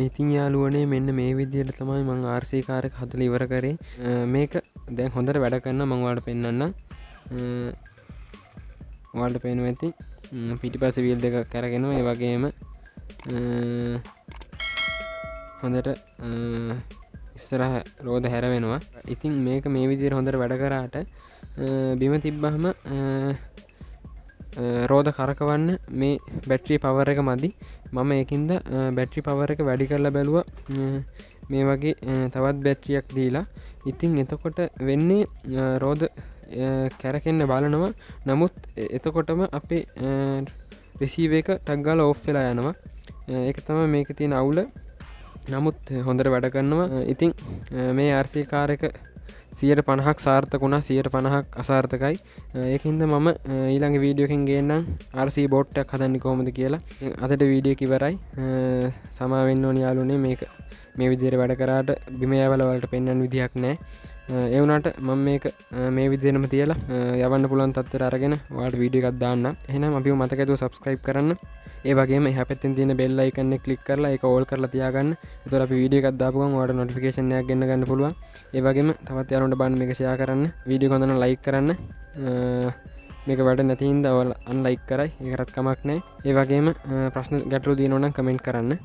ඉතින් යාළුවනේ මෙන්න මේ විදිහට තමයි මම RC කාර් එක හදලා ඉවර කරේ. මේක දැන් හොඳට වැඩ කරනවා. මම ඔයාලට පෙන්නන්නම්. ඔයාලට පේනවා ඇති පිටිපස්සේ වීල් දෙක කරගෙනවා. ඒ වගේම හොඳට ඉස්සරහ රෝද හැරවෙනවා. ඉතින් මේක මේ විදිහට හොඳට වැඩ කරාට බිම තිබ්බහම රෝද කරකවන්න මේ බැටරි පවර් එක මදි. මම ඒකින්ද බැටරි පවර් එක වැඩි කරලා බැලුවා. මේ වගේ තවත් බැටරියක් දීලා. ඉතින් එතකොට වෙන්නේ රෝද කැරකෙන්න බලනවා. නමුත් එතකොටම අපේ රිසීවර් එක ටක් ගාලා ඕෆ් වෙලා යනවා. ඒක තමයි මේකේ තියෙන අවුල. නමුත් හොඳට වැඩ කරනවා. ඉතින් මේ RC කාර් එක 150ක් සාර්ථක වුණා, 150ක් අසාර්ථකයි. ඒකින්ද මම ඊළඟ වීඩියෝ එකකින් ගේන්නම් RC බෝට් එකක් හදන්නේ කොහොමද කියලා. අදට වීඩියෝ එක ඉවරයි. සමා වෙන්න ඕනි යාළුවනේ. මේක මේ විදිහට වැඩ කරාට බිම යවල වලට පෙන්වන්න විදිහක් නැහැ. ඒ වුණාට මම මේක මේ විදිහටම තියලා යවන්න පුළුවන් තත්ත්වයට අරගෙන ඔයාලට වීඩියෝ එකක් දාන්නම්. එහෙනම් අපිව මතක ඇතුව subscribe කරන්න. ඒ වගේම එහා පැත්තෙන් තියෙන bell icon එක click කරලා ඒක all කරලා තියාගන්න. එතකොට අපි වීඩියෝ එකක් දාපු ගමන් ඔයාලට notification එකක් ගෙන්න ගන්න පුළුවන්. ඒ වගේම තවත් යාළුවන්ට බලන්න මේක share කරන්න. වීඩියෝ එක හොඳ නම් like කරන්න. මේක වැඩ නැති හින්දා ඔයාලා unlike කරයි. ඒකටත් කමක් නැහැ. ඒ වගේම ප්‍රශ්න ගැටලු තියෙනවා නම් comment කරන්න.